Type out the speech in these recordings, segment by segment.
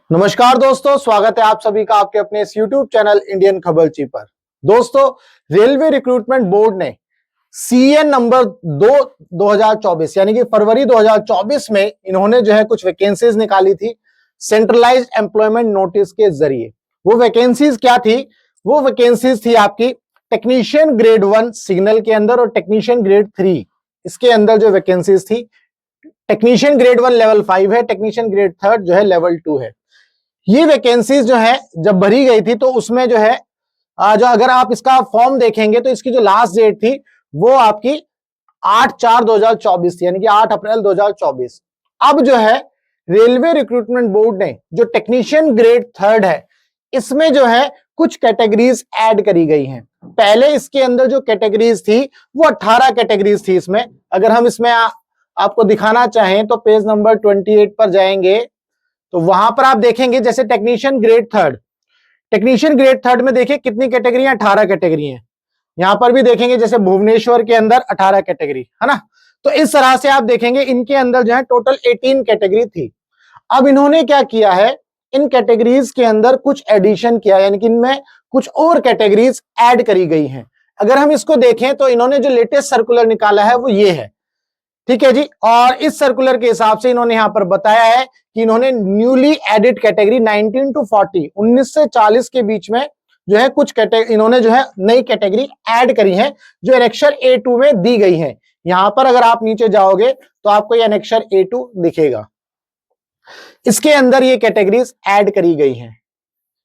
नमस्कार दोस्तों, स्वागत है आप सभी का आपके अपने इस YouTube चैनल इंडियन खबरची पर। दोस्तों, रेलवे रिक्रूटमेंट बोर्ड ने सीएन नंबर 2024 यानी कि फरवरी 2024 में इन्होंने जो है कुछ वैकेंसीज निकाली थी सेंट्रलाइज्ड एम्प्लॉयमेंट नोटिस के जरिए। वो वैकेंसीज क्या थी? वो वैकेंसीज थी आपकी टेक्नीशियन ग्रेड 1 सिग्नल के अंदर और टेक्नीशियन ग्रेड 3 इसके अंदर जो वैकेंसीज थी। टेक्नीशियन ग्रेड 1 लेवल 5 है, टेक्नीशियन ग्रेड 3 जो है लेवल 2 है। ये वैकेंसीज जो है जब भरी गई थी तो उसमें जो है जो अगर आप इसका फॉर्म देखेंगे तो इसकी जो लास्ट डेट थी वो आपकी 8/4/2024 थी, यानी कि 8 अप्रैल 2024। अब जो है रेलवे रिक्रूटमेंट बोर्ड ने जो टेक्नीशियन ग्रेड 3 है इसमें जो है कुछ कैटेगरीज ऐड करी गई हैं। पहले इसके अंदर जो कैटेगरीज थी वो 18 कैटेगरीज थी। इसमें अगर हम इसमें आपको दिखाना चाहें तो पेज नंबर 28 पर जाएंगे तो वहां पर आप देखेंगे जैसे टेक्नीशियन ग्रेड थर्ड में देखिए कितनी कैटेगरी है, 18 कैटेगरी है। यहां पर भी देखेंगे जैसे भुवनेश्वर के अंदर 18 कैटेगरी है ना। तो इस तरह से आप देखेंगे इनके अंदर जो है टोटल 18 कैटेगरी थी। अब इन्होंने क्या किया है, इन कैटेगरीज के अंदर कुछ एडिशन किया, यानी कि इनमें कुछ और कैटेगरीज ऐड करी गई हैं। अगर हम इसको देखें तो इन्होंने जो लेटेस्ट सर्कुलर निकाला है वो ये है, ठीक है जी। और इस सर्कुलर के हिसाब से इन्होंने यहां पर बताया है कि इन्होंने न्यूली एडिड कैटेगरी 19 to 40 19 से 40 के बीच में जो है कुछ कैटेगरी इन्होंने जो है नई कैटेगरी ऐड करी है जो एनेक्सर A2 में दी गई है। यहां पर अगर आप नीचे जाओगे तो आपको ये एनेक्सर A2 दिखेगा, इसके अंदर ये कैटेगरीज ऐड करी गई हैं।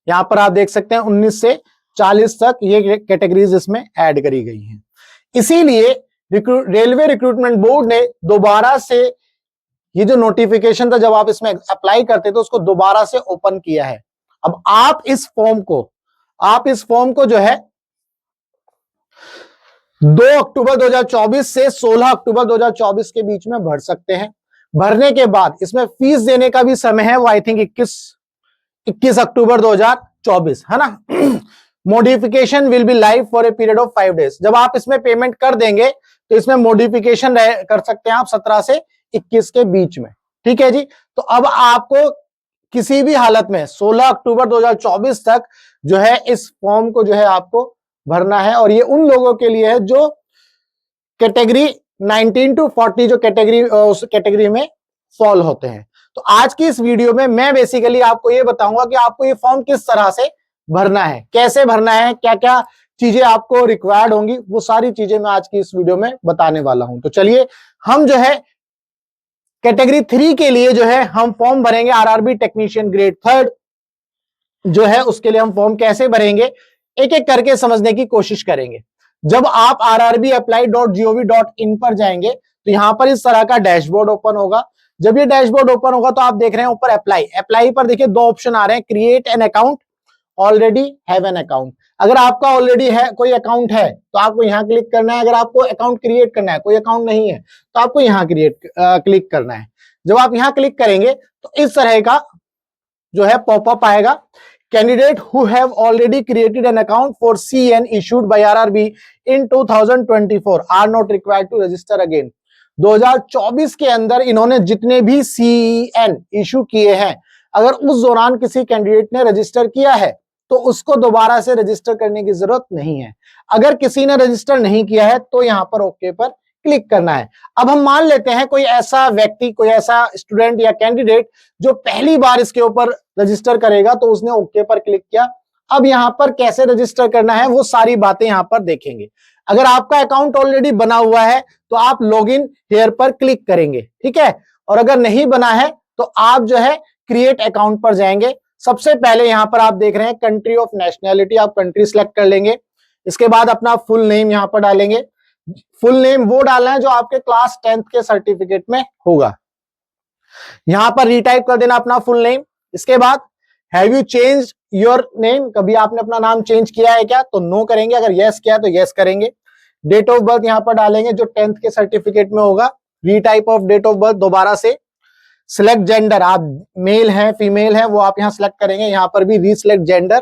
यहां पर आप देख सकते हैं 19 से 40 तक ये कैटेगरीज इसमें ऐड करी गई हैं। इसीलिए रेलवे रिक्रूटमेंट बोर्ड ने दोबारा से ये जो नोटिफिकेशन था जब आप इसमें अप्लाई करते तो उसको दोबारा से ओपन किया है। अब आप इस फॉर्म को जो है 2 अक्टूबर 2024 से 16 अक्टूबर 2024 के बीच में भर सकते हैं। भरने के बाद इसमें फीस देने का भी समय है, वो आई थिंक 21 अक्टूबर 2024 है ना। Modification will be live for a period of 5 days. जब आप इसमें पेमेंट कर देंगे तो इसमें मॉडिफिकेशन कर सकते हैं आप 17 से 21 के बीच में, ठीक है जी। तो अब आपको किसी भी हालत में 16 अक्टूबर 2024 तक जो है इस फॉर्म को जो है आपको भरना है। और ये उन लोगों के लिए है जो कैटेगरी 19 to 40 जो कैटेगरी उस कैटेगरी में फॉल होते हैं। तो आज की इस वीडियो में मैं बेसिकली आपको ये बताऊंगा कि आपको ये फॉर्म किस तरह से भरना है, कैसे भरना है, क्या क्या चीजें आपको रिक्वायर्ड होंगी, वो सारी चीजें मैं आज की इस वीडियो में बताने वाला हूं। तो चलिए हम जो है कैटेगरी 3 के लिए जो है हम फॉर्म भरेंगे। आरआरबी टेक्नीशियन ग्रेड 3 जो है उसके लिए हम फॉर्म कैसे भरेंगे एक एक करके समझने की कोशिश करेंगे। जब आप rrbapply.gov.in पर जाएंगे तो यहां पर इस तरह का डैशबोर्ड ओपन होगा। जब ये डैशबोर्ड ओपन होगा तो आप देख रहे हैं ऊपर अप्लाई पर देखिए 2 ऑप्शन आ रहे हैं, create an account, already have an account. अगर आपका ऑलरेडी है कोई अकाउंट है तो आपको यहां क्लिक करना है। अगर आपको अकाउंट क्रिएट करना है, कोई अकाउंट नहीं है तो आपको यहां क्लिक करना है। जब आप यहां क्लिक करेंगे तो इस तरह का जो है पॉपअप आएगा, candidate who have already created an account for CN issued by RRB in 2024 are not required to register again. 2024 के अंदर इन्होंने जितने भी CN इशू किए हैं, अगर उस दौरान किसी कैंडिडेट ने रजिस्टर किया है तो उसको दोबारा से रजिस्टर करने की जरूरत नहीं है। अगर किसी ने रजिस्टर नहीं किया है तो यहां पर ओके पर क्लिक करना है। अब हम मान लेते हैं कोई ऐसा व्यक्ति, कोई ऐसा स्टूडेंट या कैंडिडेट जो पहली बार इसके ऊपर रजिस्टर करेगा तो उसने ओके पर क्लिक किया। अब यहां पर कैसे रजिस्टर करना है वो सारी बातें यहां पर देखेंगे। अगर आपका अकाउंट ऑलरेडी बना हुआ है तो आप लॉगिन हियर पर क्लिक करेंगे, ठीक है। और अगर नहीं बना है तो आप जो है क्रिएट अकाउंट पर जाएंगे। सबसे पहले यहां पर आप देख रहे हैं कंट्री ऑफ नेशनैलिटी, आप कंट्री सिलेक्ट कर लेंगे। इसके बाद अपना फुल नेम यहां पर डालेंगे। फुल नेम वो डालना है जो आपके क्लास 10th के सर्टिफिकेट में होगा। यहां पर रीटाइप कर देना अपना फुल नेम। इसके बाद have you changed your name, कभी आपने अपना नाम चेंज किया है क्या, तो नो करेंगे। अगर यस किया तो यस करेंगे। डेट ऑफ बर्थ यहां पर डालेंगे जो 10th के सर्टिफिकेट में होगा। Retype of date of birth दोबारा से। सिलेक्ट जेंडर, आप मेल हैं फीमेल हैं वो आप यहां सिलेक्ट करेंगे। यहां पर भी रीसिलेक्ट जेंडर,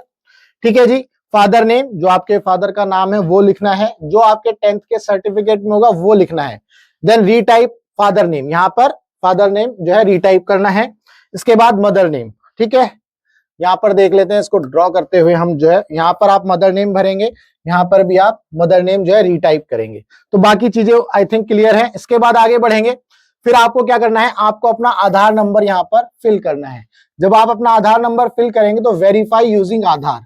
ठीक है जी। फादर नेम, जो आपके फादर का नाम है वो लिखना है, जो आपके 10th के सर्टिफिकेट में होगा वो लिखना है। देन रीटाइप फादर नेम, यहां पर फादर नेम जो है रीटाइप करना है। इसके बाद मदर नेम, ठीक है, यहाँ पर देख लेते हैं, इसको ड्रॉ करते हुए हम जो है, यहाँ पर आप मदर नेम भरेंगे, यहाँ पर भी आप मदर नेम जो है रीटाइप करेंगे। तो बाकी चीजें आई थिंक क्लियर है। इसके बाद आगे बढ़ेंगे, फिर आपको क्या करना है, आपको अपना आधार नंबर यहाँ पर फिल करना है। जब आप अपना आधार नंबर फिल करेंगे तो वेरीफाई यूजिंग आधार,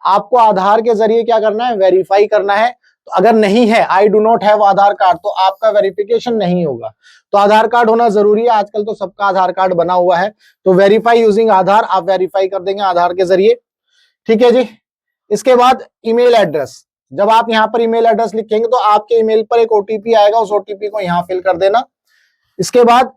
आपको आधार के जरिए क्या करना है, वेरीफाई करना है। तो अगर नहीं है, I do not have Aadhaar card, तो आपका वेरिफिकेशन नहीं होगा। तो आधार कार्ड होना जरूरी है, आजकल तो सबका आधार कार्ड बना हुआ है। तो वेरीफाई यूजिंग आधार, आप वेरीफाई कर देंगे आधार के जरिए, ठीक है जी। इसके बाद ईमेल एड्रेस, जब आप यहाँ पर ईमेल एड्रेस लिखेंगे तो आपके ईमेल पर एक ओटीपी आएगा, उस ओटीपी को यहाँ फिल कर देना। इसके बाद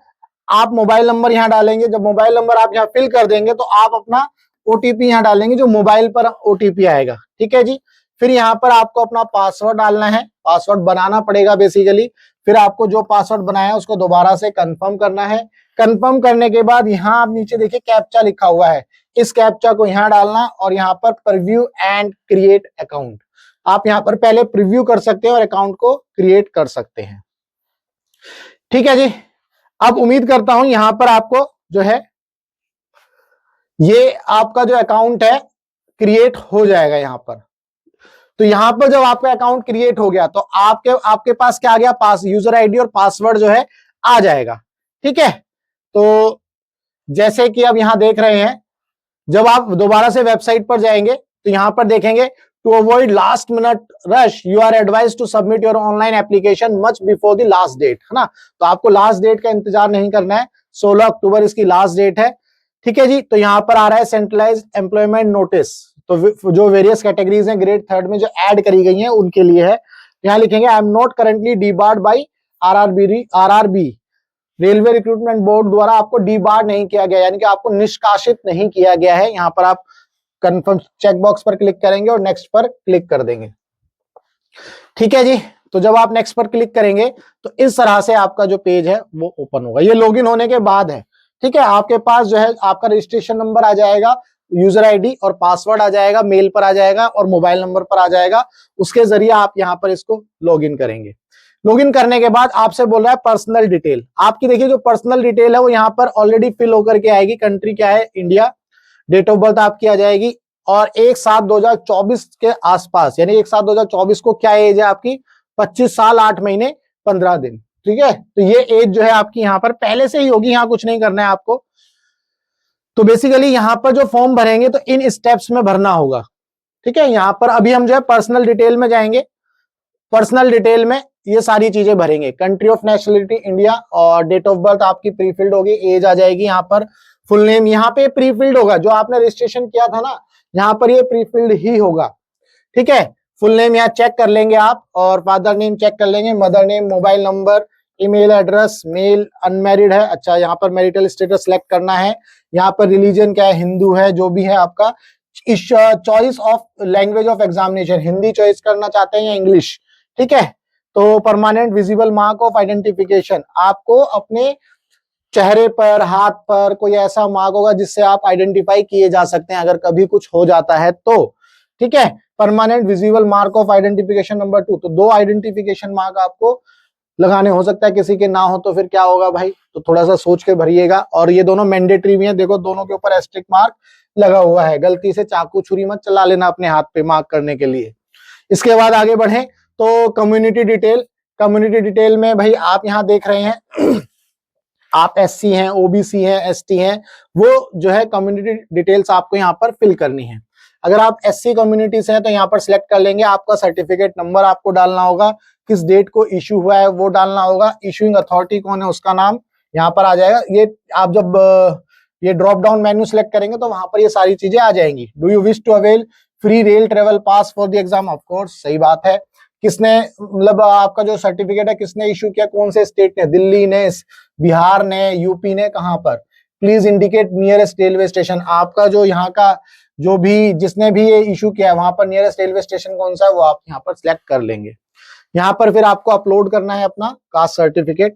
आप मोबाइल नंबर यहाँ डालेंगे, जब मोबाइल नंबर आप यहाँ फिल कर देंगे तो आप अपना ओटीपी यहाँ डालेंगे, जो मोबाइल पर ओटीपी आएगा, ठीक है जी। फिर यहाँ पर आपको अपना पासवर्ड डालना है, पासवर्ड बनाना पड़ेगा बेसिकली। फिर आपको जो पासवर्ड बनाया है उसको दोबारा से कंफर्म करना है। कंफर्म करने के बाद यहाँ आप नीचे देखिए कैप्चा लिखा हुआ है, इस कैप्चा को यहाँ डालना और यहाँ पर प्रीव्यू एंड क्रिएट अकाउंट, आप यहाँ पर पहले प्रीव्यू कर सकते हैं और अकाउंट को क्रिएट कर सकते हैं, ठीक है जी। अब उम्मीद करता हूं यहां पर आपको जो है ये आपका जो अकाउंट है क्रिएट हो जाएगा यहाँ पर। तो यहां पर जब आपका अकाउंट क्रिएट हो गया तो आपके पास क्या आ गया, पास यूजर आईडी और पासवर्ड जो है आ जाएगा, ठीक है। तो जैसे कि अब यहां देख रहे हैं, जब आप दोबारा से वेबसाइट पर जाएंगे तो यहां पर देखेंगे, to avoid last minute rush you are advise to submit your online application much before the last date, है ना। तो आपको लास्ट डेट का इंतजार नहीं करना है, 16 अक्टूबर इसकी लास्ट डेट है, ठीक है जी। तो यहाँ पर आ रहा है सेंट्रलाइज एम्प्लॉयमेंट नोटिस, तो जो वेरियस कैटेगरीज हैं ग्रेड 3 में जो ऐड करी गई हैं उनके लिए है। यहाँ लिखेंगे I am not currently debarred by RRB, railway recruitment board द्वारा आपको डीबार नहीं किया गया, यानी कि आपको निष्कासित नहीं किया गया है। यहाँ पर आप कंफर्म चेक बॉक्स पर क्लिक करेंगे और नेक्स्ट पर क्लिक कर देंगे, ठीक है जी। तो जब आप नेक्स्ट पर क्लिक करेंगे तो इस तरह से आपका जो पेज है वो ओपन होगा। ये लॉगिन होने के बाद है, ठीक है। आपके पास जो है आपका रजिस्ट्रेशन नंबर आ जाएगा, यूजर आईडी और पासवर्ड आ जाएगा, मेल पर आ जाएगा और मोबाइल नंबर पर आ जाएगा। उसके जरिए आप यहाँ पर इसको लॉगिन करेंगे। लॉगिन करने के बाद आपसे बोल रहा है पर्सनल डिटेल, आपकी देखिए जो पर्सनल डिटेल है वो यहाँ पर ऑलरेडी फिल होकर के आएगी। कंट्री क्या है, इंडिया, डेट ऑफ बर्थ आपकी आ जाएगी और 1/7/2024 के आसपास, यानी 1/7/2024 को क्या एज है आपकी, 25 साल 8 महीने 15 दिन, ठीक है। तो ये एज जो है आपकी यहाँ पर पहले से ही होगी, यहाँ कुछ नहीं करना है आपको। तो बेसिकली यहाँ पर जो फॉर्म भरेंगे तो इन स्टेप्स में भरना होगा, ठीक है। यहाँ पर अभी हम जो है पर्सनल डिटेल में जाएंगे। पर्सनल डिटेल में ये सारी चीजें भरेंगे, कंट्री ऑफ नेशनलिटी इंडिया और डेट ऑफ बर्थ आपकी प्री फिल्ड होगी, एज आ जाएगी यहाँ पर, फुल नेम यहाँ पे प्री फिल्ड होगा, जो आपने रजिस्ट्रेशन किया था ना यहाँ पर ये प्री फिल्ड ही होगा, ठीक है। फुल नेम यहाँ चेक कर लेंगे आप और फादर नेम चेक कर लेंगे, mother name, mobile number, email address, male, unmarried है, अच्छा यहाँ पर मैरिटल स्टेटस सेलेक्ट करना है। यहाँ पर रिलीजन क्या है, हिंदू है, जो भी है आपका। Choice of language of examination, Hindi choice करना चाहते हैं या इंग्लिश, ठीक है। तो permanent visible mark of identification, आपको अपने चेहरे पर, हाथ पर कोई ऐसा मार्क होगा जिससे आप आइडेंटिफाई किए जा सकते हैं अगर कभी कुछ हो जाता है तो, ठीक है। Permanent visible mark of identification number 2, तो 2 आइडेंटिफिकेशन मार्क आपको लगाने, हो सकता है किसी के ना हो तो फिर क्या होगा भाई, तो थोड़ा सा सोच के भरिएगा। और ये दोनों मैंडेटरी भी हैं, देखो दोनों के ऊपर एस्टेरिक मार्क लगा हुआ है, गलती से चाकू छुरी मत चला लेना अपने हाथ पे मार्क करने के लिए। इसके बाद आगे बढ़े तो कम्युनिटी डिटेल, कम्युनिटी डिटेल में भाई आप यहाँ देख रहे हैं आप एससी हैं, ओबीसी हैं, एसटी हैं, वो जो है कम्युनिटी डिटेल्स आपको यहाँ पर फिल करनी है। अगर आप एससी कम्युनिटी से हैं तो यहाँ पर सिलेक्ट कर लेंगे, आपका सर्टिफिकेट नंबर आपको डालना होगा, किस डेट को इश्यू हुआ है वो डालना होगा, इश्यूइंग अथॉरिटी कौन है उसका नाम यहाँ पर आ जाएगा। ये आप जब ये ड्रॉप डाउन मेन्यू सिलेक्ट करेंगे तो वहां पर ये सारी चीजें आ जाएंगी। Do you wish to avail free rail travel pass for the exam, of course सही बात है। किसने मतलब आपका जो सर्टिफिकेट है किसने इशू किया, कौन से स्टेट ने, दिल्ली ने, बिहार ने, यूपी ने, कहां पर। Please indicate nearest railway station, आपका जो यहाँ का जो भी जिसने भी ये इशू किया है वहां पर नियरेस्ट रेलवे स्टेशन कौन सा है वो आप यहाँ पर सिलेक्ट कर लेंगे। यहाँ पर फिर आपको अपलोड करना है अपना कास्ट सर्टिफिकेट।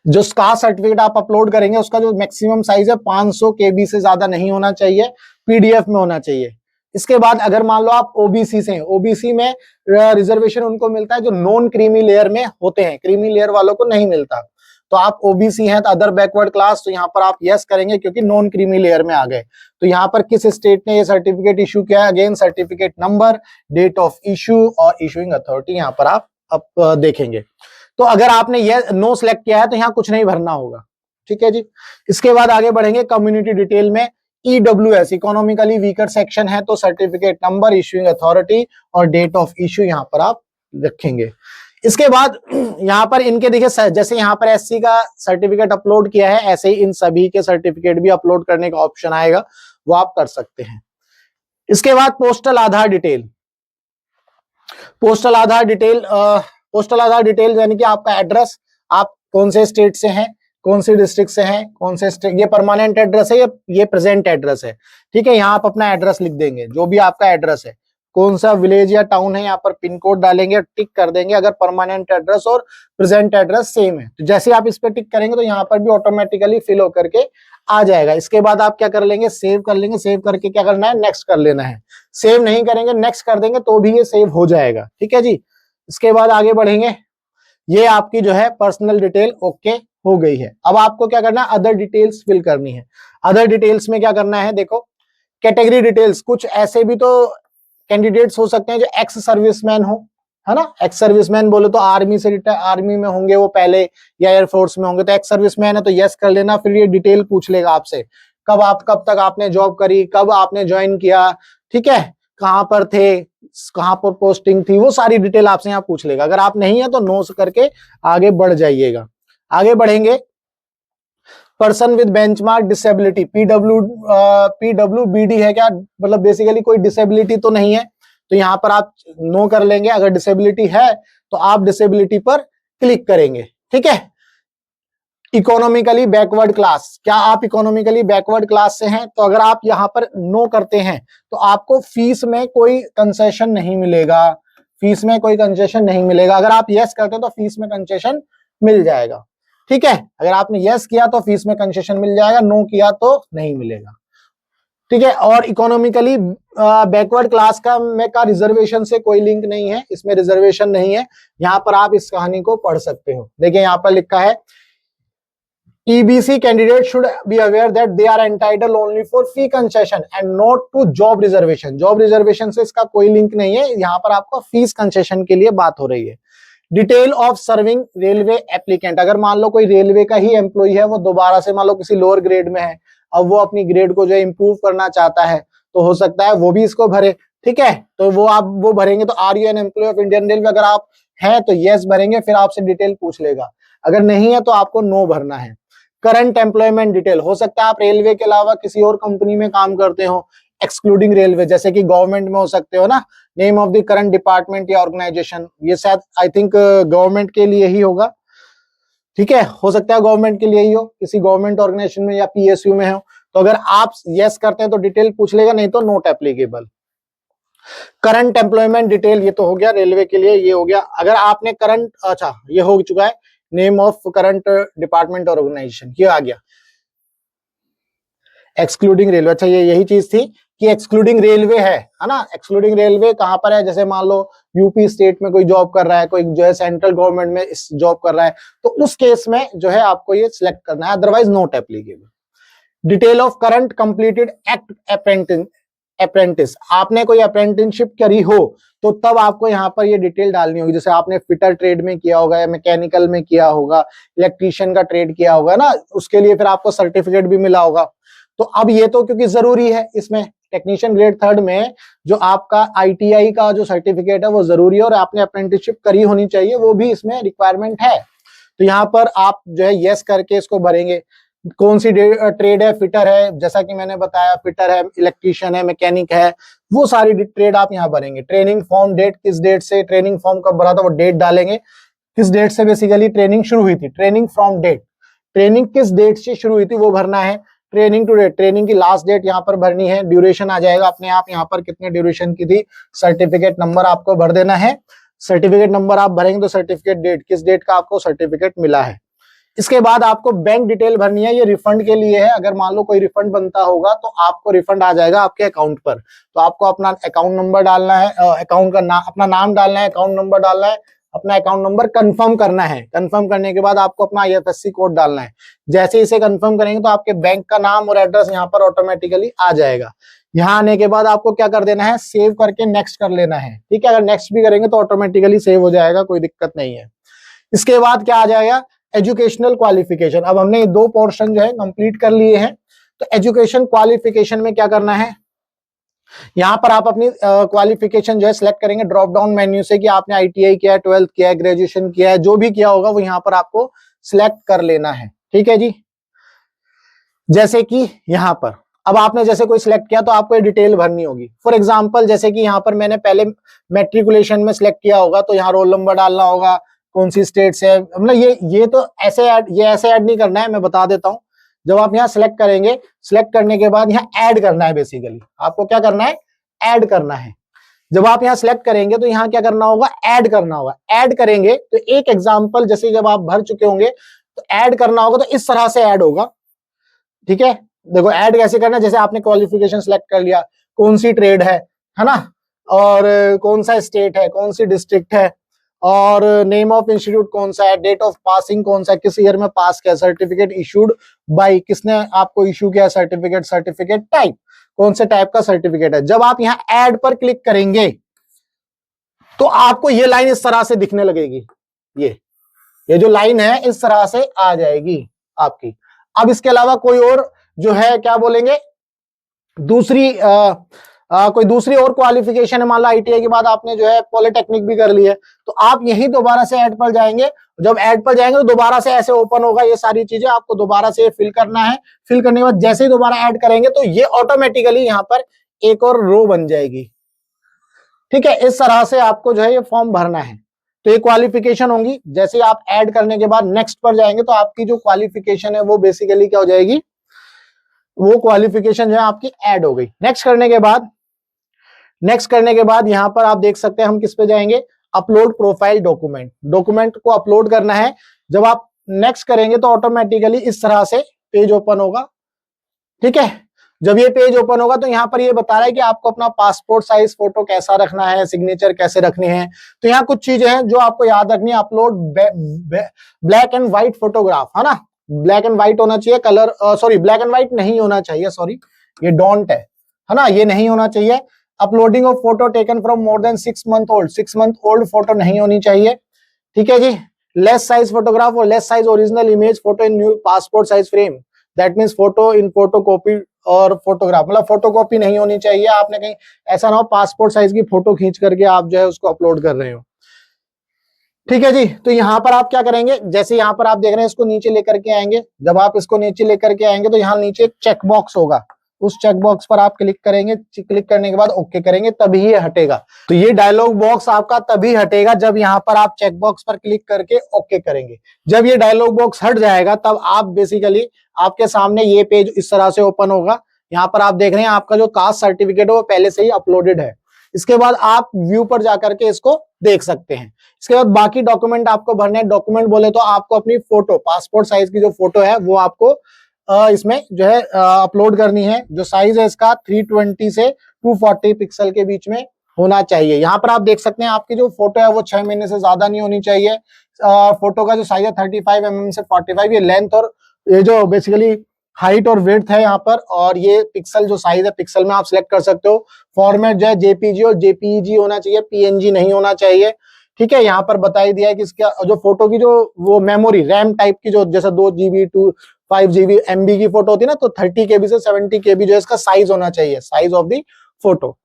जो कास्ट सर्टिफिकेट आप अपलोड करेंगे उसका जो मैक्सिमम साइज है 500 KB से ज्यादा नहीं होना चाहिए, पीडीएफ में होना चाहिए। इसके बाद अगर मान लो आप ओबीसी से हैं, ओबीसी में रिजर्वेशन उनको मिलता है जो नॉन क्रीमी लेयर में होते हैं, क्रीमी लेयर वालों को नहीं मिलता। तो आप ओबीसी हैं तो अदर बैकवर्ड क्लास, तो यहाँ पर आप यस करेंगे क्योंकि नॉन क्रीमी लेयर में आ गए। तो यहाँ पर किस स्टेट ने ये सर्टिफिकेट इशू किया है, again certificate number, date of issue और इशूइंग अथॉरिटी यहाँ पर आप देखेंगे। तो अगर आपने ये नो सिलेक्ट किया है तो यहाँ कुछ नहीं भरना होगा, ठीक है जी। इसके बाद आगे बढ़ेंगे कम्युनिटी डिटेल में। ईडब्ल्यूएस इकोनॉमिकली वीकर सेक्शन है तो सर्टिफिकेट नंबर, इशूइंग अथॉरिटी और डेट ऑफ इशू यहाँ पर आप रखेंगे। इसके बाद यहाँ पर इनके देखिए जैसे यहाँ पर एससी का सर्टिफिकेट अपलोड किया है, ऐसे ही इन सभी के सर्टिफिकेट भी अपलोड करने का ऑप्शन आएगा, वो आप कर सकते हैं। इसके बाद पोस्टल आधार डिटेल। पोस्टल आधार डिटेल यानी कि आपका एड्रेस, आप कौन से स्टेट से हैं, कौन सी डिस्ट्रिक्ट से हैं, कौन से स्टेट, ये परमानेंट एड्रेस है, ये प्रेजेंट एड्रेस है, ठीक है। यहाँ आप अपना एड्रेस लिख देंगे, जो भी आपका एड्रेस है, कौन सा विलेज या टाउन है, यहाँ पर पिन कोड डालेंगे, टिक कर देंगे अगर परमानेंट एड्रेस और प्रेजेंट एड्रेस सेम है। तो जैसे आप इस पर टिक करेंगे तो यहाँ पर भी ऑटोमेटिकली फिल होकर के आ जाएगा। इसके बाद आप क्या कर लेंगे, सेव कर लेंगे, सेव करके क्या करना है, नेक्स्ट कर लेना है। सेव नहीं करेंगे, नेक्स्ट कर देंगे तो भी ये सेव हो जाएगा, ठीक है जी। इसके बाद आगे बढ़ेंगे, ये आपकी जो है पर्सनल डिटेल ओके हो गई है। अब आपको क्या करना है, अदर डिटेल्स फिल करनी है। अदर डिटेल्स में क्या करना है, देखो कैटेगरी डिटेल्स, कुछ ऐसे भी तो कैंडिडेट्स हो सकते हैं जो एक्स सर्विसमैन हो, है ना। एक्स सर्विसमैन बोले तो आर्मी से आर्मी में होंगे वो पहले, या एयरफोर्स में होंगे, तो एक्स सर्विसमैन है तो यस कर लेना। फिर ये डिटेल पूछ लेगा आपसे, कब तक आपने जॉब करी, कब आपने ज्वाइन किया, ठीक है, कहां पर थे, कहां पर पोस्टिंग थी, वो सारी डिटेल आपसे यहाँ पूछ लेगा। अगर आप नहीं है तो नो करके आगे बढ़ जाइएगा। आगे बढ़ेंगे, person with benchmark disability, PWBD है क्या, मतलब बेसिकली कोई डिसेबिलिटी तो नहीं है, तो यहाँ पर आप नो कर लेंगे। अगर डिसेबिलिटी है तो आप डिसेबिलिटी पर क्लिक करेंगे, ठीक है। इकोनॉमिकली बैकवर्ड क्लास, क्या आप इकोनॉमिकली बैकवर्ड क्लास से हैं, तो अगर आप यहाँ पर नो करते हैं तो आपको फीस में कोई कंसेशन नहीं मिलेगा, फीस में कोई कंसेशन नहीं मिलेगा। अगर आप यस करते हैं तो फीस में कंसेशन मिल जाएगा, ठीक है। अगर आपने यस किया तो फीस में कंसेशन मिल जाएगा, नो किया तो नहीं मिलेगा, ठीक है। और इकोनॉमिकली बैकवर्ड क्लास का रिजर्वेशन से कोई लिंक नहीं है, इसमें रिजर्वेशन नहीं है। यहाँ पर आप इस कहानी को पढ़ सकते हो। देखिए यहाँ पर लिखा है, EBC candidate should be aware that they are entitled only for fee concession and not to job reservation. Job reservation से इसका कोई लिंक नहीं है, यहाँ पर आपका फीस कंसेशन के लिए बात हो रही है। Detail of serving railway applicant, अगर मान लो कोई रेलवे का ही एम्प्लॉय है, वो दोबारा से मान लो किसी लोअर ग्रेड में है, अब वो अपनी ग्रेड को जो है इंप्रूव करना चाहता है, तो हो सकता है वो भी इसको भरे, ठीक है। तो वो भरेंगे। तो are you an employee of Indian railway, अगर आप हैं तो यस भरेंगे, फिर आपसे डिटेल पूछ लेगा। अगर नहीं है तो आपको नो भरना है। करंट एम्प्लॉयमेंट डिटेल, हो सकता है आप रेलवे के अलावा किसी और कंपनी में काम करते हो, एक्सक्लूडिंग रेलवे, जैसे कि गवर्नमेंट में हो सकते हो ना, name of the current department या ऑर्गेनाइजेशन, ये शायद आई थिंक गवर्नमेंट के लिए ही होगा, ठीक है। हो सकता है गवर्नमेंट के लिए ही हो, किसी गवर्नमेंट ऑर्गेनाइजेशन में या पीएसयू में हो। तो अगर आप यस करते हैं तो डिटेल पूछ लेगा, नहीं तो not applicable. Current employment detail, ये तो हो गया रेलवे के लिए, ये हो गया। अगर आपने करंट, अच्छा ये हो चुका है, नेम ऑफ करंट डिपार्टमेंट और ऑर्गेनाइजेशन, ये आ गया। एक्सक्लूडिंग रेलवे, अच्छा ये यही चीज थी कि एक्सक्लूडिंग रेलवे है ना। एक्सक्लूडिंग रेलवे कहां पर है, जैसे मान लो यूपी स्टेट में कोई जॉब कर रहा है, कोई जो है सेंट्रल गवर्नमेंट में इस जॉब कर रहा है, तो उस केस में जो है आपको ये सिलेक्ट करना है, otherwise not applicable. Detail of current completed act apprentice, आपने कोई अप्रेंटिसशिप करी हो तो तब आपको यहाँ पर ये डिटेल डालनी होगी। जैसे आपने फिटर ट्रेड में किया होगा या मैकेनिकल में किया होगा, इलेक्ट्रीशियन का ट्रेड किया होगा ना, उसके लिए फिर आपको सर्टिफिकेट भी मिला होगा। तो अब ये तो क्योंकि जरूरी है, इसमें टेक्नीशियन ग्रेड 3 में जो आपका ITI का जो सर्टिफिकेट है वो जरूरी है, और आपने अप्रेंटिसशिप करी होनी चाहिए, वो भी इसमें रिक्वायरमेंट है। तो यहाँ पर आप जो है यस करके इसको भरेंगे। कौन सी ट्रेड है, फिटर है, जैसा कि मैंने बताया, फिटर है, इलेक्ट्रीशियन है, मैकेनिक है, वो सारी ट्रेड आप यहाँ भरेंगे। ट्रेनिंग फॉर्म डेट, किस डेट से ट्रेनिंग फॉर्म कब भरा था वो डेट डालेंगे, किस डेट से बेसिकली ट्रेनिंग शुरू हुई थी, ट्रेनिंग फ्रॉम डेट, ट्रेनिंग किस डेट से शुरू हुई थी वो भरना है। ट्रेनिंग टू डेट, ट्रेनिंग की लास्ट डेट यहाँ पर भरनी है। ड्यूरेशन आ जाएगा अपने आप यहाँ पर, कितने ड्यूरेशन की थी। सर्टिफिकेट नंबर आपको भर देना है। सर्टिफिकेट नंबर आप भरेंगे तो सर्टिफिकेट डेट, किस डेट का आपको सर्टिफिकेट मिला है। इसके बाद आपको बैंक डिटेल भरनी है, ये रिफंड के लिए है। अगर मान लो कोई रिफंड बनता होगा तो आपको रिफंड आ जाएगा आपके अकाउंट पर, तो आपको अपना अकाउंट नंबर डालना है, अकाउंट का नाम, अपना नाम डालना है, अकाउंट नंबर डालना है, अपना अकाउंट नंबर कंफर्म करना है। कंफर्म करने के बाद आपको अपना IFSC कोड डालना है। जैसे इसे कंफर्म करेंगे तो आपके बैंक का नाम और एड्रेस यहाँ पर ऑटोमेटिकली आ जाएगा। यहाँ आने के बाद आपको क्या कर देना है, सेव करके नेक्स्ट कर लेना है। ठीक है, अगर नेक्स्ट भी करेंगे तो ऑटोमेटिकली सेव हो जाएगा, कोई दिक्कत नहीं है। इसके बाद क्या आ जाएगा, एजुकेशनल क्वालिफिकेशन। अब हमने 2 पोर्शन जो है कंप्लीट कर लिए हैं, तो एजुकेशन क्वालिफिकेशन में क्या करना है, यहां पर आप अपनी क्वालिफिकेशन जो है सिलेक्ट करेंगे ड्रॉप डाउन मेन्यू से कि आपने ITI किया है, 12th किया है, ग्रेजुएशन किया है, जो भी किया होगा वो यहां पर आपको सिलेक्ट कर लेना है। ठीक है जी, जैसे कि यहां पर अब आपने जैसे कोई सिलेक्ट किया तो आपको ये डिटेल भरनी होगी। फॉर एग्जांपल जैसे कि यहाँ पर मैंने पहले मैट्रिकुलेशन में सिलेक्ट किया होगा तो यहाँ रोल नंबर डालना होगा, कौन सी स्टेट से, मतलब ये तो ऐसे ऐड नहीं करना है, मैं बता देता हूँ। जब आप यहाँ सिलेक्ट करेंगे, सिलेक्ट करने के बाद यहाँ ऐड करना है। बेसिकली आपको क्या करना है, ऐड करना है। जब आप यहाँ सिलेक्ट करेंगे तो यहाँ क्या करना होगा, ऐड करना होगा। ऐड करेंगे तो एक एग्जांपल जैसे जब आप भर चुके होंगे तो ऐड करना होगा, तो इस तरह से ऐड होगा। ठीक है, देखो ऐड कैसे करना है, जैसे आपने क्वालिफिकेशन सिलेक्ट कर लिया, कौन सी ट्रेड है ना, और कौन सा स्टेट है, कौन सी डिस्ट्रिक्ट है, और नेम ऑफ इंस्टीट्यूट कौन सा है, डेट ऑफ पासिंग कौन सा है, किस ईयर में पास किया, सर्टिफिकेट इशूड बाय, किसने आपको इशू किया सर्टिफिकेट, सर्टिफिकेट टाइप, कौन से टाइप का सर्टिफिकेट है। जब आप यहाँ ऐड पर क्लिक करेंगे तो आपको ये लाइन इस तरह से दिखने लगेगी। ये जो लाइन है इस तरह से आ जाएगी आपकी। अब इसके अलावा कोई और जो है क्या बोलेंगे, दूसरी कोई दूसरी और क्वालिफिकेशन है, मान लो ITI के बाद आपने जो है पॉलिटेक्निक भी कर ली है, तो आप यही दोबारा से ऐड पर जाएंगे। जब ऐड पर जाएंगे तो दोबारा से ऐसे ओपन होगा, ये सारी चीजें आपको दोबारा से फिल करना है। फिल करने के बाद जैसे ही दोबारा ऐड करेंगे तो ये ऑटोमेटिकली यहाँ पर एक और रो बन जाएगी। ठीक है, इस तरह से आपको जो है ये फॉर्म भरना है। तो ये क्वालिफिकेशन होंगी। जैसे ही आप ऐड करने के बाद नेक्स्ट पर जाएंगे तो आपकी जो क्वालिफिकेशन है वो बेसिकली क्या हो जाएगी, वो क्वालिफिकेशन जो है आपकी ऐड हो गई। नेक्स्ट करने के बाद यहां पर आप देख सकते हैं हम किस पे जाएंगे, अपलोड प्रोफाइल डॉक्यूमेंट। डॉक्यूमेंट को अपलोड करना है। जब आप नेक्स्ट करेंगे तो ऑटोमेटिकली इस तरह से पेज ओपन होगा। ठीक है, जब ये पेज ओपन होगा तो यहाँ पर ये बता रहा है कि आपको अपना पासपोर्ट साइज फोटो कैसा रखना है, सिग्नेचर कैसे रखनी है। तो यहाँ कुछ चीजें हैं जो आपको याद रखनी है। Upload black and white photograph, है ना, ब्लैक एंड व्हाइट होना चाहिए। Colour sorry black and white नहीं होना चाहिए, सॉरी ये डोंट है ना, ये नहीं होना चाहिए। Uploading of photo taken from more than 6 month old, 6 month old photo नहीं होनी चाहिए। ठीक है जी, लेस साइज फोटोग्राफ और less size original image photo in new passport size frame, that means photo in photo copy और photograph, मतलब photocopy नहीं होनी चाहिए। आपने कहीं ऐसा ना हो पासपोर्ट साइज की फोटो खींच करके आप जो है उसको अपलोड कर रहे हो। ठीक है जी, तो यहाँ पर आप क्या करेंगे, जैसे यहाँ पर आप देख रहे हैं इसको नीचे लेकर के आएंगे। जब आप इसको नीचे लेकर के आएंगे तो यहाँ नीचे एक चेक बॉक्स होगा, उस चेक बॉक्स पर आप क्लिक करेंगे। क्लिक करने के बाद ओके करेंगे, तभी ये हटेगा। तो ये डायलॉग बॉक्स आपका तभी हटेगा जब यहाँ पर आप चेक बॉक्स पर क्लिक करके ओके करेंगे। जब ये डायलॉग बॉक्स हट जाएगा तब आप बेसिकली आपके सामने ये पेज इस तरह से ओपन होगा। यहाँ पर आप देख रहे हैं आपका जो कास्ट सर्टिफिकेट है वो पहले से ही अपलोडेड है। इसके बाद आप व्यू पर जाकर के इसको देख सकते हैं। इसके बाद बाकी डॉक्यूमेंट आपको भरने हैं। डॉक्यूमेंट बोले तो आपको अपनी फोटो, पासपोर्ट साइज की जो फोटो है वो आपको इसमें जो है अपलोड करनी है। जो साइज है इसका 320 से 240 पिक्सल के बीच में होना चाहिए। यहाँ पर आप देख सकते हैं आपकी जो फोटो है वो 6 महीने से ज्यादा नहीं होनी चाहिए। फोटो का जो साइज है 35 mm से 45, ये लेंथ और ये जो बेसिकली हाइट और विड्थ है यहाँ पर। और ये पिक्सल जो साइज है पिक्सल में आप सिलेक्ट कर सकते हो। फॉर्मेट जो है JPG और JPEG होना चाहिए, PNG नहीं होना चाहिए। ठीक है, यहाँ पर बता ही दिया है कि इसका जो फोटो की जो वो मेमोरी रैम टाइप की जो जैसे 2 GB 5 GB MB की फोटो होती है ना, तो 30 KB से 70 KB जो है इसका साइज होना चाहिए, size of the photo.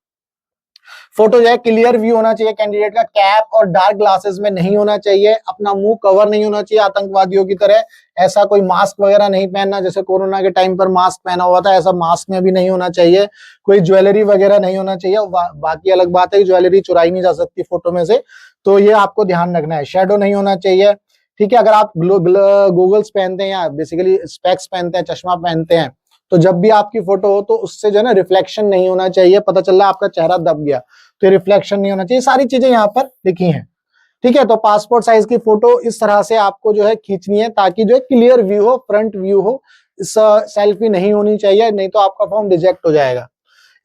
Photo जो है क्लियर व्यू होना चाहिए। कैंडिडेट का कैप और डार्क ग्लासेस में नहीं होना चाहिए। अपना मुंह कवर नहीं होना चाहिए आतंकवादियों की तरह। ऐसा कोई मास्क वगैरह नहीं पहनना, जैसे कोरोना के टाइम पर मास्क पहना हुआ था, ऐसा मास्क में भी नहीं होना चाहिए। कोई ज्वेलरी वगैरह नहीं होना चाहिए। बाकी अलग बात है कि ज्वेलरी चुराई नहीं जा सकती फोटो में से, तो ये आपको ध्यान रखना है। शेडो नहीं होना चाहिए। ठीक है, अगर आप गूगल्स पहनते हैं या बेसिकली स्पेक्स पहनते हैं, चश्मा पहनते हैं, तो जब भी आपकी फोटो हो तो उससे जो है ना रिफ्लेक्शन नहीं होना चाहिए। पता चल रहा है आपका चेहरा दब गया, तो रिफ्लेक्शन नहीं होना चाहिए। सारी चीजें यहाँ पर लिखी हैं। ठीक है, तो पासपोर्ट साइज की फोटो इस तरह से आपको जो है खींचनी है ताकि जो है क्लियर व्यू हो, फ्रंट व्यू हो। सेल्फी नहीं होनी चाहिए, नहीं तो आपका फॉर्म रिजेक्ट हो जाएगा।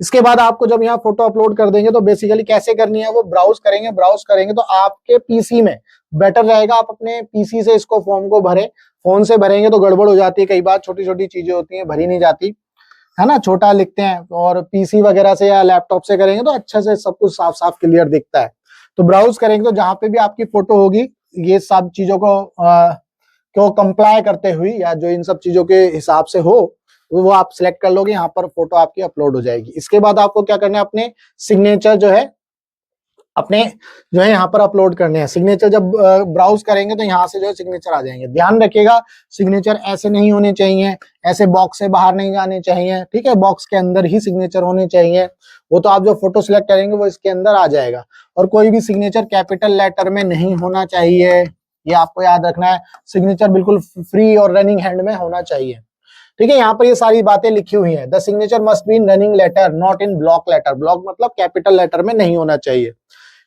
इसके बाद आपको जब यहाँ फोटो अपलोड कर देंगे तो बेसिकली कैसे करनी है वो ब्राउज करेंगे तो आपके पीसी में बेटर रहेगा। आप अपने पीसी से इसको फॉर्म को भरे, फोन से भरेंगे तो गड़बड़ हो जाती है, कई बार छोटी छोटी चीजें होती हैं भरी नहीं जाती है ना, छोटा लिखते हैं। और पीसी वगैरह से या लैपटॉप से करेंगे तो अच्छे से सब कुछ साफ साफ क्लियर दिखता है। तो ब्राउज करेंगे तो जहां पे भी आपकी फोटो होगी ये सब चीजों को कंप्लाई करते हुए या जो इन सब चीजों के हिसाब से हो वो आप सिलेक्ट कर लोगे, यहाँ पर फोटो आपकी अपलोड हो जाएगी। इसके बाद आपको क्या करना है, अपने सिग्नेचर जो है यहाँ पर अपलोड करने हैं। सिग्नेचर जब ब्राउज करेंगे तो यहाँ से जो है सिग्नेचर आ जाएंगे। ध्यान रखिएगा सिग्नेचर ऐसे नहीं होने चाहिए, ऐसे बॉक्स से बाहर नहीं जाने चाहिए, ठीक है, बॉक्स के अंदर ही सिग्नेचर होने चाहिए। वो तो आप जो फोटो सिलेक्ट करेंगे वो इसके अंदर आ जाएगा। और कोई भी सिग्नेचर कैपिटल लेटर में नहीं होना चाहिए, ये आपको याद रखना है। सिग्नेचर बिल्कुल फ्री और रनिंग हैंड में होना चाहिए, ठीक है। यहाँ पर ये सारी बातें लिखी हुई हैं। The signature must be in running letter not in block letter. Block मतलब कैपिटल लेटर में नहीं होना चाहिए,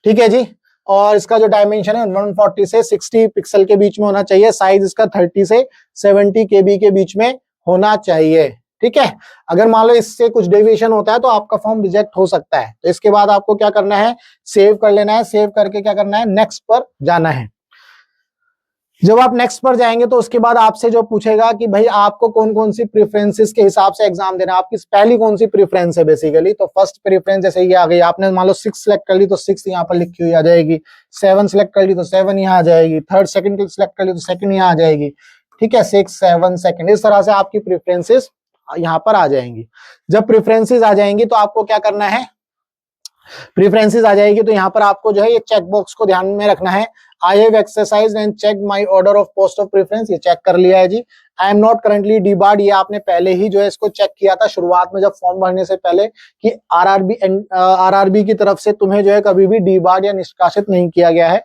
ठीक है जी। और इसका जो डायमेंशन है 140 से 60 पिक्सल के बीच में होना चाहिए। साइज इसका 30 से 70 केबी के बीच में होना चाहिए, ठीक है। अगर मान लो इससे कुछ डेविएशन होता है तो आपका फॉर्म रिजेक्ट हो सकता है। तो इसके बाद आपको क्या करना है, सेव कर लेना है। सेव करके क्या करना है, नेक्स्ट पर जाना है। जब आप नेक्स्ट पर जाएंगे तो उसके बाद आपसे जो पूछेगा कि भाई आपको कौन कौन सी प्रेफरेंसेस के हिसाब से एग्जाम देना है, आपकी पहली कौन सी प्रेफरेंस है बेसिकली। तो फर्स्ट प्रेफरेंस जैसे ये आ गई, आपने मान लो 6 सिलेक्ट कर ली तो 6 यहाँ पर लिखी हुई आ जाएगी। 7 सिलेक्ट कर ली तो 7 यहाँ आ जाएगी। थर्ड सेकंड सिलेक्ट कर ली तो सेकंड यहाँ आ जाएगी, ठीक है। 6 7 सेकंड, इस तरह से आपकी प्रेफरेंसेस यहाँ पर आ जाएंगी। जब प्रेफरेंसेस आ जाएंगी तो आपको क्या करना है, प्रेफरेंसेस आ जाएगी तो यहाँ पर आपको जो है ये चेक बॉक्स को ध्यान में रखना है। I have exercised and check my order of post of preference, ये चेक कर लिया है जी। I am not currently debarred, ये आपने पहले ही जो है इसको चेक किया था शुरुआत में जब फॉर्म भरने से पहले कि आरआरबी की तरफ से तुम्हें जो है कभी भी डीबार्ड या निष्कासित नहीं किया गया है।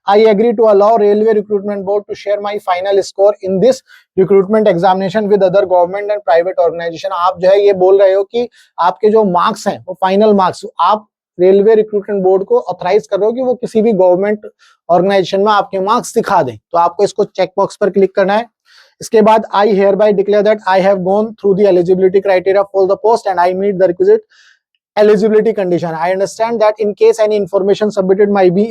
I agree to allow Railway Recruitment Board to share my final score in this recruitment examination with other government and private organization। आप जो है ये बोल रहे हो कि आपके जो मार्क्स हैं वो फाइनल मार्क्स आप रेलवे रिक्रूटमेंट बोर्ड को ऑथराइज कर रहे हो कि वो किसी भी गवर्नमेंट ऑर्गेनाइजेशन में आपके मार्क्स दिखा दें। तो आपको इसको चेक बॉक्स पर क्लिक करना है। इसके बाद I hereby declare that I have gone through the eligibility criteria for the post and I meet the requisite eligibility condition. I understand that in case any information submitted might be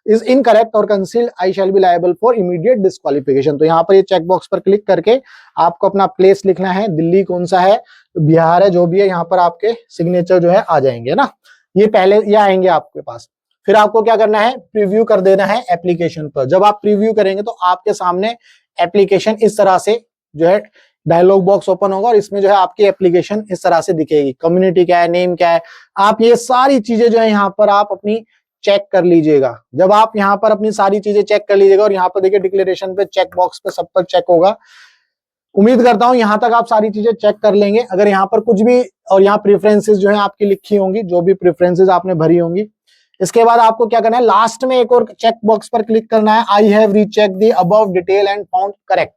is incorrect or concealed, I shall be liable for immediate disqualification। तो यहाँ पर ये check box पर click करके आपको अपना place लिखना है, दिल्ली कौन सा है, बिहार है, जो भी है, यहाँ पर आपके सिग्नेचर जो है आ जाएंगे ना, ये पहले ये आएंगे आपके पास। फिर आपको क्या करना है, प्रीव्यू कर देना है एप्लीकेशन पर। जब आप प्रीव्यू करेंगे तो आपके सामने एप्लीकेशन इस तरह से जो है डायलॉग बॉक्स ओपन होगा और इसमें जो है आपकी एप्लीकेशन इस तरह से दिखेगी। कम्युनिटी क्या है, नेम क्या है, आप ये सारी चीजें जो है यहाँ पर आप अपनी चेक कर लीजिएगा। जब आप यहाँ पर अपनी सारी चीजें चेक कर लीजिएगा और यहाँ पर देखिए डिक्लेरेशन पे चेक बॉक्स पे सब पर चेक होगा। उम्मीद करता हूं यहाँ तक आप सारी चीजें चेक कर लेंगे। अगर यहाँ पर कुछ भी, और यहाँ प्रेफरेंसेस जो है आपकी लिखी होंगी, जो भी प्रेफरेंसेस आपने भरी होंगी। इसके बाद आपको क्या करना है, लास्ट में एक और चेक बॉक्स पर क्लिक करना है, I have recheck the above detail and found correct,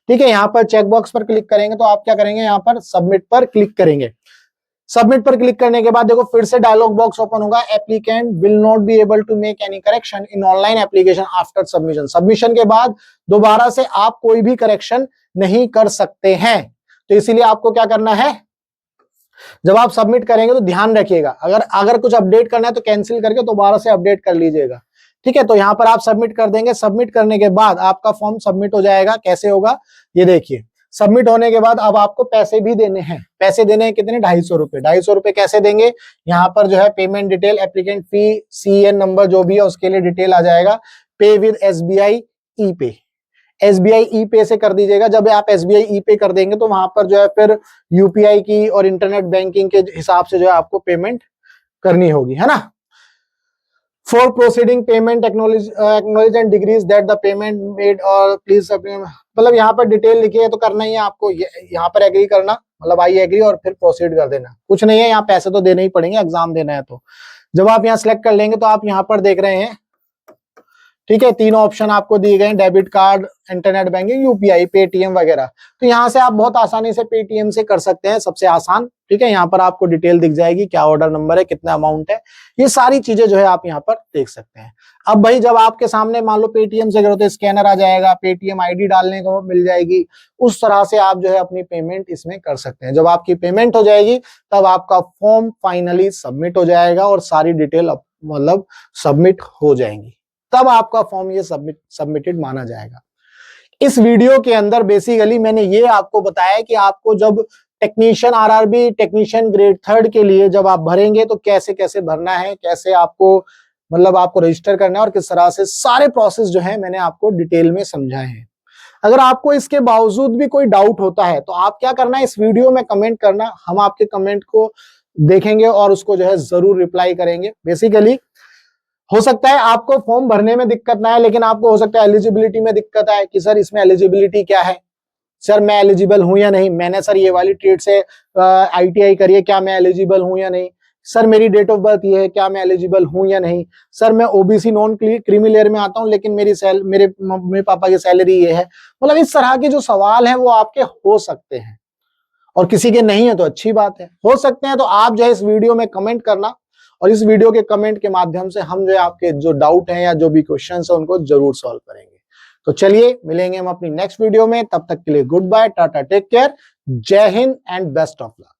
ठीक है। यहाँ पर चेक बॉक्स पर क्लिक करेंगे तो आप क्या करेंगे, यहाँ पर सबमिट पर क्लिक करेंगे। सबमिट पर क्लिक करने के बाद देखो फिर से डायलॉग बॉक्स ओपन होगा, applicant will not be able to make any correction in online application after submission. Submission के बाद दोबारा से आप कोई भी करेक्शन नहीं कर सकते हैं। तो इसीलिए आपको क्या करना है, जब आप सबमिट करेंगे तो ध्यान रखिएगा, अगर कुछ अपडेट करना है तो कैंसिल करके दोबारा से अपडेट कर लीजिएगा, ठीक है। तो यहाँ पर आप सबमिट कर देंगे। सबमिट करने के बाद आपका फॉर्म सबमिट हो जाएगा। कैसे होगा ये देखिए, सबमिट होने के बाद अब आपको पैसे भी देने हैं। पैसे देने हैं कितने, 250 रुपए। 250 रुपए कैसे देंगे, यहाँ पर जो है पेमेंट डिटेल, एप्लीकेंट फी, CN नंबर जो भी है उसके लिए डिटेल आ जाएगा। पे विद SBI ई पे, SBI ई पे से कर दीजिएगा। जब आप SBI ई पे कर देंगे तो वहां पर जो है फिर UPI की और इंटरनेट बैंकिंग के हिसाब से जो है आपको पेमेंट करनी होगी, है ना। For proceeding payment acknowledge and degrees that the payment made or please, मतलब यहाँ पर डिटेल लिखी है तो करना ही है आपको, यहाँ पर एग्री करना, मतलब आई एग्री और फिर प्रोसीड कर देना। कुछ नहीं है, यहाँ पैसे तो देने ही पड़ेंगे, एग्जाम देना है तो। जब आप यहाँ सिलेक्ट कर लेंगे तो आप यहाँ पर देख रहे हैं, ठीक है, तीनों ऑप्शन आपको दिए गए हैं, debit card, internet banking, UPI, Paytm वगैरह। तो यहाँ से आप बहुत आसानी से पेटीएम से कर सकते हैं, सबसे आसान। ठीक है, यहाँ पर आपको डिटेल दिख जाएगी, क्या ऑर्डर नंबर है, कितना अमाउंट है, ये सारी चीजें जो है आप यहाँ पर देख सकते हैं। अब भाई जब आपके सामने मान लो पेटीएम से करो तो स्कैनर आ जाएगा, पेटीएम आईडी डालने को मिल जाएगी, उस तरह से आप जो है अपनी पेमेंट इसमें कर सकते हैं। जब आपकी पेमेंट हो जाएगी तब आपका फॉर्म फाइनली सबमिट हो जाएगा और सारी डिटेल मतलब सबमिट हो जाएंगी, तब आपका फॉर्म ये सबमिटेड माना जाएगा। इस वीडियो के अंदर बेसिकली मैंने ये आपको बताया कि आपको जब टेक्नीशियन आरआरबी टेक्नीशियन ग्रेड 3 के लिए जब आप भरेंगे तो कैसे कैसे भरना है, कैसे आपको मतलब आपको रजिस्टर करना है और किस तरह से, सारे प्रोसेस जो है मैंने आपको डिटेल में समझाए हैं। अगर आपको इसके बावजूद भी कोई डाउट होता है तो आप क्या करना है, इस वीडियो में कमेंट करना, हम आपके कमेंट को देखेंगे और उसको जो है जरूर रिप्लाई करेंगे। बेसिकली हो सकता है आपको फॉर्म भरने में दिक्कत ना है, लेकिन आपको हो सकता है एलिजिबिलिटी में दिक्कत आए कि सर इसमें एलिजिबिलिटी क्या है, सर मैं एलिजिबल हूं या नहीं, मैंने सर ये वाली ट्रेड से आईटीआई करी है, क्या मैं एलिजिबल हूं या नहीं, सर मेरी डेट ऑफ बर्थ ये है, क्या मैं एलिजिबल हूं या नहीं, सर मैं ओबीसी नॉन क्रीमी लेयर में आता हूं लेकिन मेरे मम्मी पापा की सैलरी ये है। मतलब इस तरह के जो सवाल हैं वो आपके हो सकते हैं, और किसी के नहीं है तो अच्छी बात है, हो सकते हैं। तो आप जो है इस वीडियो में कमेंट करना, और इस वीडियो के कमेंट के माध्यम से हम जो है आपके जो डाउट हैं या जो भी क्वेश्चन है उनको जरूर सॉल्व करेंगे। तो चलिए मिलेंगे हम अपनी नेक्स्ट वीडियो में, तब तक के लिए goodbye, tata, take care, जय हिंद एंड बेस्ट ऑफ लक।